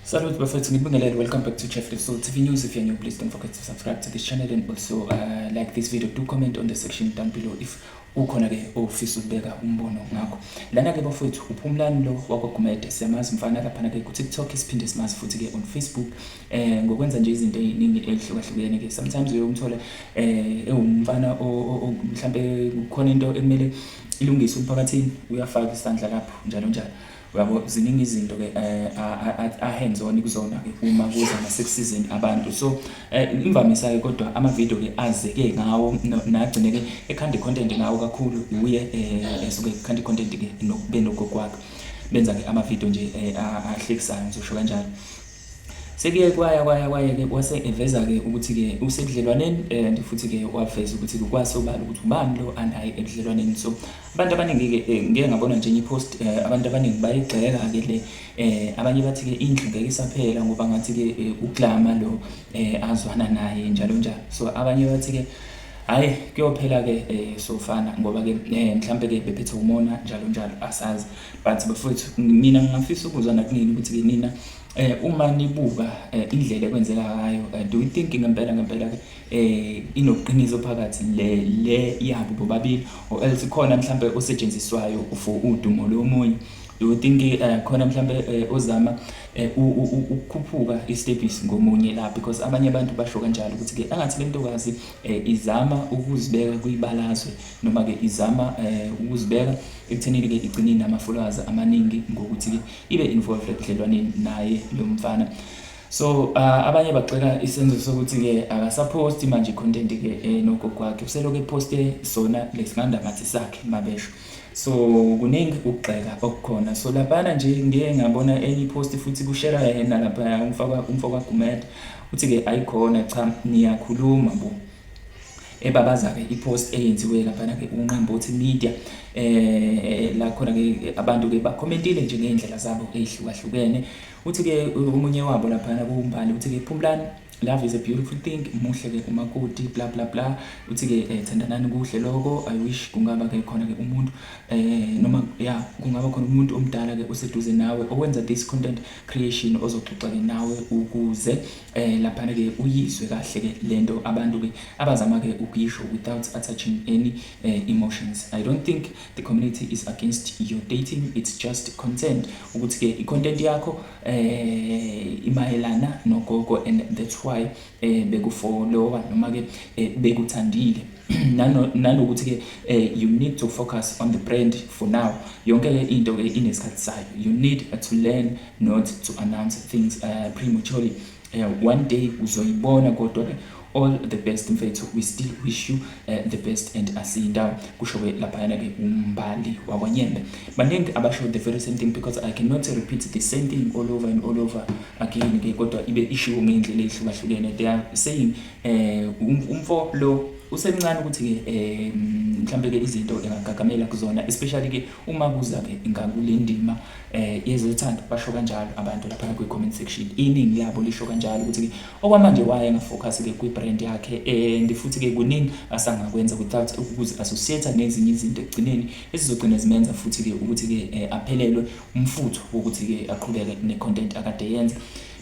Salute bafethu, ngibingelele. Welcome back to Chef Soul TV News. If you're new, please don't forget to subscribe to this channel and also like this video. Do comment on the section down below if ukhona ke ofisa ukubeka umbono ngakho. Lana ke bafethu uPhumlani lo wakwaGumede siyamazi mfana lapha ke ku TikTok isiphinde simazi futhi ke on Facebook ngokwenza nje izinto eziningi ezihlukahlukene ke. Sometimes uyomthola umfana mhlambe kukhona into ekumele ilungiswe emphakathini, uyafaka isandla lapho njalo njalo. Yabo ziningi izinto ke hands on kuzona ke uma kuza nasekusizeni abantu. So imvamisa ke kodwa ama video ke azeke ngawo nagcine ke ekhanda content ngawo kakhulu uye esuke ekhanda content ke nokube nogokwakhe benza ke ama video nje ahlekisayo ngisho kanjalo. Sekuye kwaya ke wase eveza ke ukuthi ke usebudlelwaneni futhi ke waveza ukuthi kwasobala ukuthi ubani lo anayi ebudlelwaneni. So abantu abaningi ke ngeke ngabona nje ipost abantu abaningi bayigxeka ke le abanye bathi ke indlu ngeke isaphela ngoba ngathi ke uklama lo azwana naye njalo njalo. So abanye bathi ke hayi kuyophela ke sofana ngoba ke mhlambe ke bephethe umona njalo njalo asazi. But bafethu mina ngingafisa ukuzwa nakunini ukuthi ke nina uma nibuka indlela ekwenzeka ngayo, do you think ngempela ke inoqiniso phakathi le yabo bobabili or else khona mhlambe osetshenziswayo for udumo lomunye? Do you think khona mhlambe ozama ukukhuphuka istepisi ngomunye la? Because abanye abantu basho kanjalo ukuthi ke angathi le ntokazi izama ukuzibeka kuyibalazwe noma ke izama ukuzibeka ekuthenini ke igcine nama followers amaningi ngokuthi ke ibe involved ebudlelwaneni naye lo mfana. So abanye bagxeka isenzo sokuthi ke akasapost manje content ke nogokwakhe useloke poste sona lesinganda ngathi sakhe mabesho. So kuningi ukugxeka okukhona. So lapha nje ngeke ngabona any post futhi kushare yena lapha umfaka Gumede uthi ke ayikhona cha niyakhuluma bo ebabaza ke ipost eyenziwe lapha ke unqambothi media la khona ke abantu ke bacommentile nje ngendlela zabo ezihlukahlukene. Uthi ke umunye wabo lapha kumbali uthi ke Phumlani, love is a beautiful thing, muhle ke umakoti bla bla bla. Uthi ke thandanani kuhle lokho. I wish kungaba ke khona ke umuntu noma kungaba khona umuntu omdala ke oseduze nawe owenza this content creation ozoxoxa ke nawe ukuze lapha ke uyizwe kahle ke lento abantu ke abazama ke ukuyisho without attaching any emotions. I don't think the community is against your dating, it's just content ukuthi ke i-content yakho imayelana nogogo and that's why bekufollowa noma ke bekuthandile nanokuthi ke you need to focus on the brand for now. Yonke le into ke inesikhathi sayo. You need to learn not to announce things prematurely. One day uzoyibona kodwa ke all the best mfethu, we still wish you the best and asindawo kusho ke lapha ke umbali wakwaNyembe. Baningi abasho the very same thing because I cannot repeat the same thing all over and all over again ke kodwa ibe issue ngendlela ehlukahlukene. They are saying umfo lo usemncane ukuthi ke mhlambe ke izinto engagagamela kuzona, especially ke uma kuza ke ngakulendima yezothando. Basho kanjalo abantu lapha ku comment section, iningi yabo lisho kanjalo ukuthi ke okwamanje waye ngafocus ke ku brand yakhe and futhi ke kuningi asangakwenza without ukuze associate nezinye izinto ekugcineni ezizogcina zimenza futhi ke ukuthi ke aphelelwe umfutho ukuthi ke aqhubeke ne content akade yenza.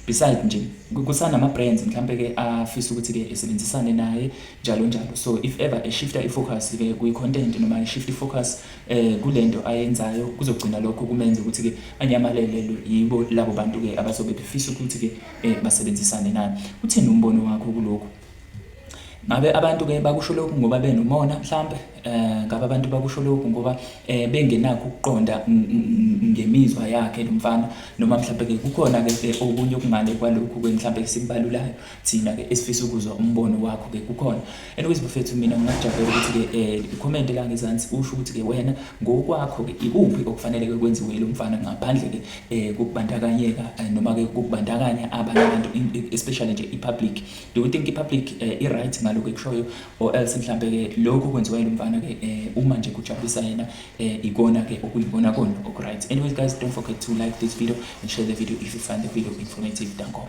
Besides nje kusana ama brands mhlambe ke afisa ukuthi ke esebenzisane naye njalo njalo. So if ever shifta ifocus ke ku content noma shift ifocus kulento ayenzayo kuzogcina lokho kumenza ukuthi ke anyamalele yibo labo bantu ke abazobe befisa ukuthi ke basebenzisane naye. Uthini umbono wakho kuloko? Ngabe abantu ke bakusho lokhu ngoba benomona mhlambe ngabe abantu bakusho lokhu ngoba bengenakho ukuqonda ngemizwa yakhe lomfana noma mhlambe ke kukhona ke okunye okungale kwalokhu ke mhlambe sikubalulayo thina ke esifisa ukuzwa umbono wakho ke kukhona. Anyways bafethu mina ngingajabula ukuthi ke comment la ngezansi usho ukuthi ke wena ngokwakho ke ikuphi okufanele ke kwenziwe lo mfana ngaphandle ke kokubandakanyeka noma ke kokubandakanya abanye abantu especially nje ipublic. Do you think ipublic i-right ngaloko ekushoyo or else mhlambe ke lokho kwenziwa lo mfana ke uma nje kujabulisa yena ikona ke okuyibona kona ok right? Anyways guys, don't forget to like this video and share the video if you find the video informative. Danko.